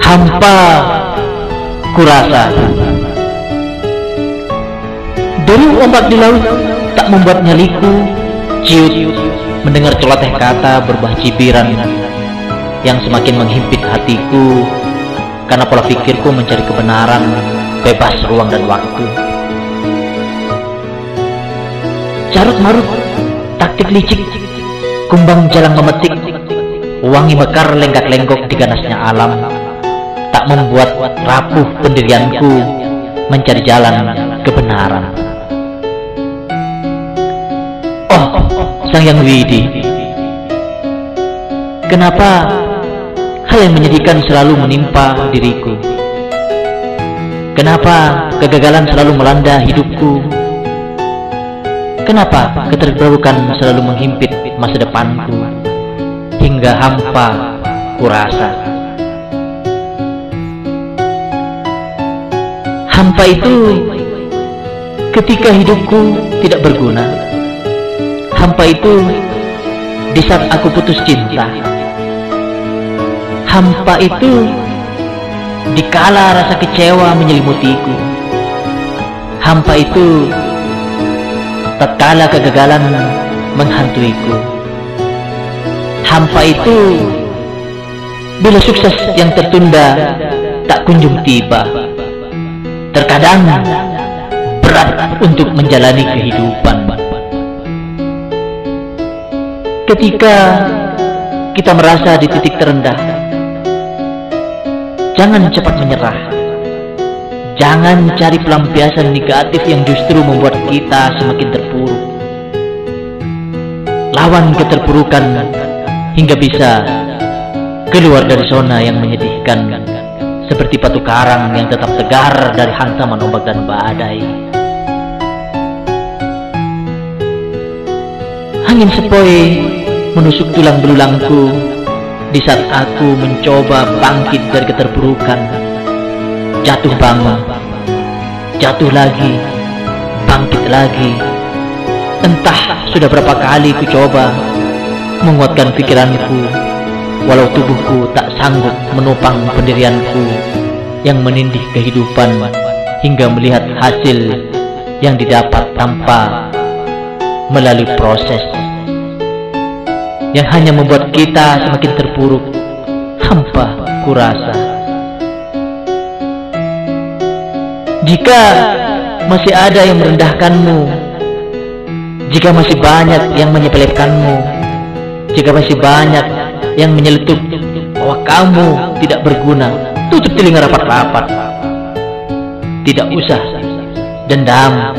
Hampa kurasa. Deru ombak di laut tak membuat nyaliku ciut mendengar celoteh kata berbah cibiran yang semakin menghimpit hatiku karena pola pikirku mencari kebenaran bebas ruang dan waktu. Carut marut, taktik licik, kumbang jalang memetik, wangi mekar lenggak-lenggok di ganasnya alam, tak membuat rapuh pendirianku mencari jalan kebenaran. Oh, Sang Yang Widi, kenapa hal yang menyedihkan selalu menimpa diriku? Kenapa kegagalan selalu melanda hidupku? Kenapa keterpurukan selalu menghimpit masa depanku hingga hampa kurasa? Hampa itu ketika hidupku tidak berguna. Hampa itu di saat aku putus cinta. Hampa itu dikala rasa kecewa menyelimutiku. Hampa itu tatkala kegagalan menghantuiku. Hampa itu bila sukses yang tertunda tak kunjung tiba. Terkadang berat untuk menjalani kehidupan. Ketika kita merasa di titik terendah, jangan cepat menyerah. Jangan cari pelampiasan negatif yang justru membuat kita semakin terpuruk. Lawan keterpurukan hingga bisa keluar dari zona yang menyedihkan, seperti batu karang yang tetap tegar dari hantaman ombak dan badai. Angin sepoi menusuk tulang belulangku di saat aku mencoba bangkit dari keterpurukan. Jatuh bangun, jatuh lagi, bangkit lagi. Entah sudah berapa kali ku coba menguatkan pikiranku, walau tubuhku tak sanggup menopang pendirianku yang menindih kehidupan hingga melihat hasil yang didapat tanpa melalui proses yang hanya membuat kita semakin terpuruk. Hampa kurasa. Jika masih ada yang merendahkanmu, jika masih banyak yang menyepelekanmu, jika masih banyak yang menyeletuk bahwa kamu tidak berguna, tutup telinga rapat-rapat. Tidak usah dendam,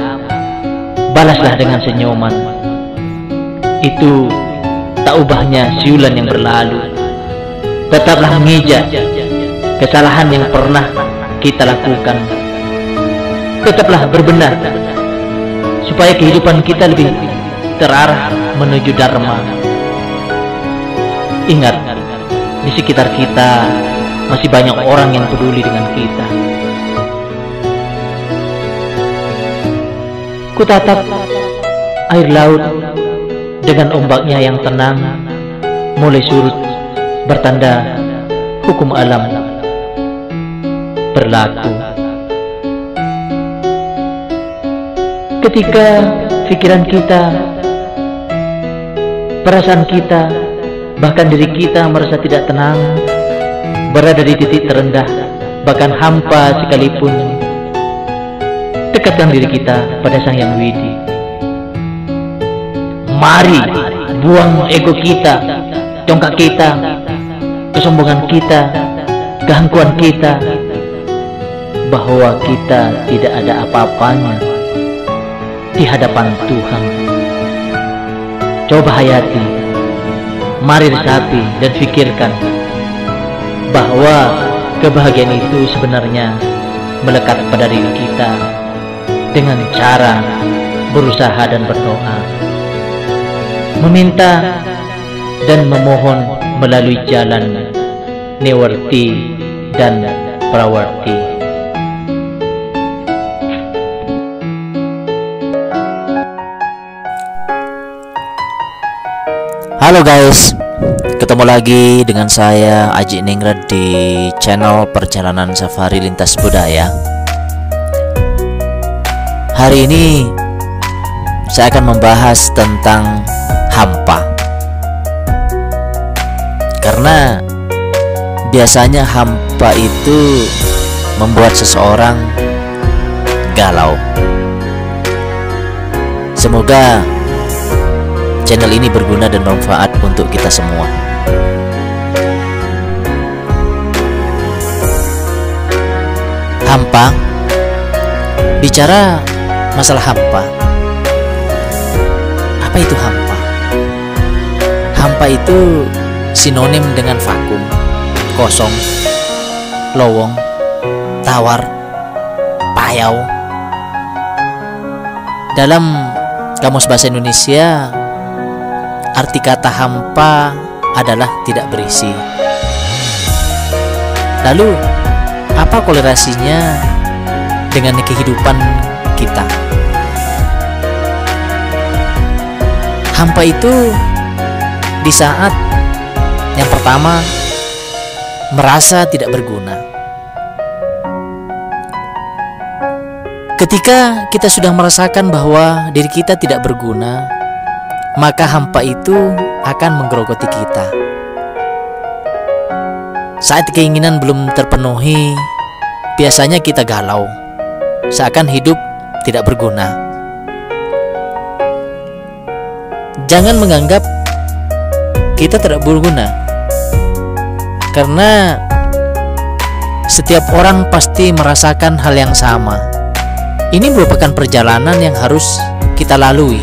balaslah dengan senyuman. Itu tak ubahnya siulan yang berlalu. Tetaplah mengejak kesalahan yang pernah kita lakukan. Tetaplah berbenah supaya kehidupan kita lebih terarah menuju dharma. Ingat, di sekitar kita masih banyak orang yang peduli dengan kita. Kutatap air laut dengan ombaknya yang tenang mulai surut, bertanda hukum alam berlaku. Ketika pikiran kita, perasaan kita, bahkan diri kita merasa tidak tenang, berada di titik terendah, bahkan hampa sekalipun, dekatkan diri kita pada Sang Yang Widi. Mari buang ego kita, dongkak kita, kesombongan kita, keangkuhan kita, bahwa kita tidak ada apa-apanya di hadapan Tuhan. Coba hayati, mari resapi dan pikirkan bahwa kebahagiaan itu sebenarnya melekat pada diri kita dengan cara berusaha dan berdoa, meminta dan memohon melalui jalan Niwarti dan Prawarti. Halo guys, ketemu lagi dengan saya Aji Ningrat di channel Perjalanan Safari Lintas Budaya. Hari ini saya akan membahas tentang hampa. Karena biasanya hampa itu membuat seseorang galau. Semoga channel ini berguna dan bermanfaat untuk kita semua. Hampa. Bicara masalah hampa. Apa itu hampa? Hampa itu sinonim dengan vakum, kosong, lowong, tawar, payau. Dalam Kamus Bahasa Indonesia, arti kata hampa adalah tidak berisi. Lalu, apa korelasinya dengan kehidupan kita? Hampa itu di saat yang pertama merasa tidak berguna. Ketika kita sudah merasakan bahwa diri kita tidak berguna, maka hampa itu akan menggerogoti kita. Saat keinginan belum terpenuhi, biasanya kita galau, seakan hidup tidak berguna. Jangan menganggap kita tidak berguna, karena setiap orang pasti merasakan hal yang sama. Ini merupakan perjalanan yang harus kita lalui.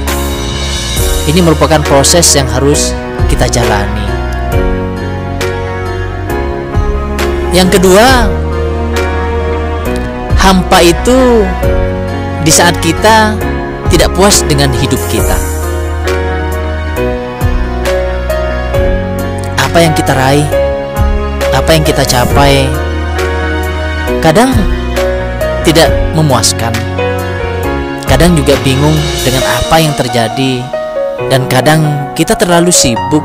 Ini merupakan proses yang harus kita jalani. Yang kedua, hampa itu di saat kita tidak puas dengan hidup kita. Apa yang kita raih, apa yang kita capai, kadang tidak memuaskan. Kadang juga bingung dengan apa yang terjadi. Dan kadang kita terlalu sibuk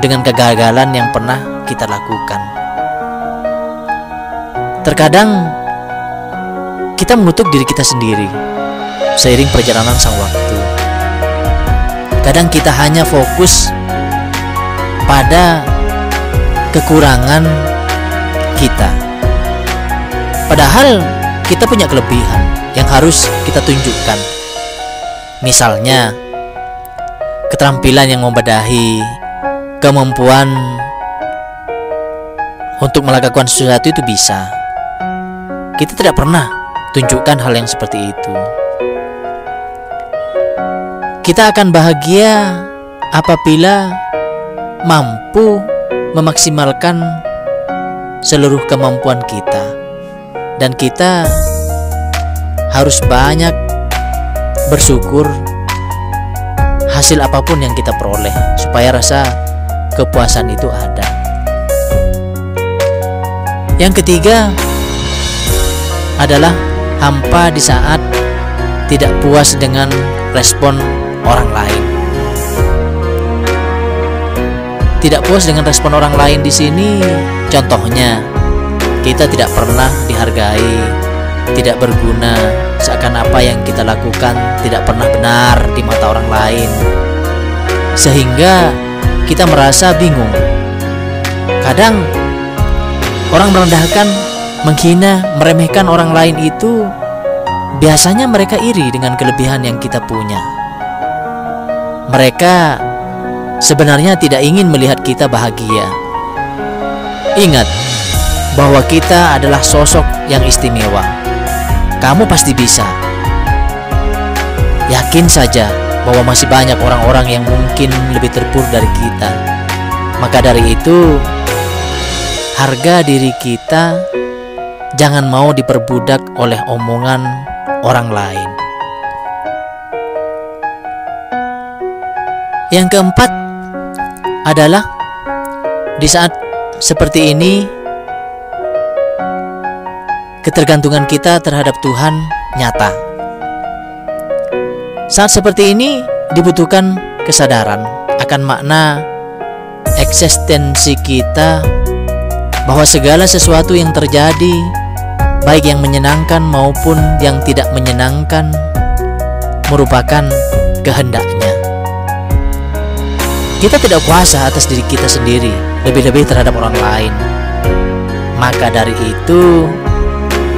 dengan kegagalan yang pernah kita lakukan. Terkadang kita mengutuk diri kita sendiri seiring perjalanan sang waktu. Kadang kita hanya fokus pada kekurangan kita, padahal kita punya kelebihan yang harus kita tunjukkan. Misalnya keterampilan yang membadahi, kemampuan untuk melakukan sesuatu itu bisa. Kita tidak pernah tunjukkan hal yang seperti itu. Kita akan bahagia apabila mampu memaksimalkan seluruh kemampuan kita. Dan kita harus banyak bersyukur hasil apapun yang kita peroleh, supaya rasa kepuasan itu ada. Yang ketiga adalah hampa di saat tidak puas dengan respon orang lain. Tidak puas dengan respon orang lain di sini, contohnya kita tidak pernah dihargai, tidak berguna, seakan apa yang kita lakukan tidak pernah benar di mata orang lain, sehingga kita merasa bingung. Kadang orang merendahkan, menghina, meremehkan orang lain itu biasanya mereka iri dengan kelebihan yang kita punya. Mereka sebenarnya tidak ingin melihat kita bahagia. Ingat bahwa kita adalah sosok yang istimewa. Kamu pasti bisa. Yakin saja bahwa masih banyak orang-orang yang mungkin lebih terpuruk dari kita. Maka dari itu, harga diri kita jangan mau diperbudak oleh omongan orang lain. Yang keempat adalah di saat seperti ini, ketergantungan kita terhadap Tuhan nyata. Saat seperti ini dibutuhkan kesadaran akan makna eksistensi kita, bahwa segala sesuatu yang terjadi, baik yang menyenangkan maupun yang tidak menyenangkan, merupakan kehendaknya. Kita tidak kuasa atas diri kita sendiri, lebih-lebih terhadap orang lain. Maka dari itu,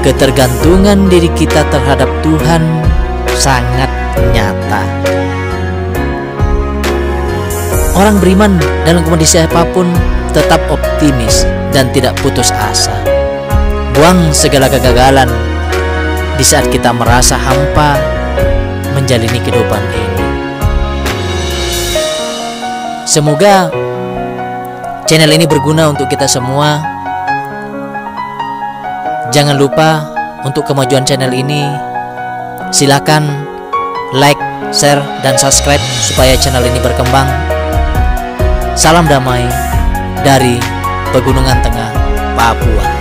ketergantungan diri kita terhadap Tuhan sangat nyata. Orang beriman dalam kondisi apapun tetap optimis dan tidak putus asa. Buang segala kegagalan di saat kita merasa hampa menjalani kehidupan ini. Semoga channel ini berguna untuk kita semua. Jangan lupa untuk kemajuan channel ini, silakan like, share, dan subscribe supaya channel ini berkembang. Salam damai dari Pegunungan Tengah, Papua.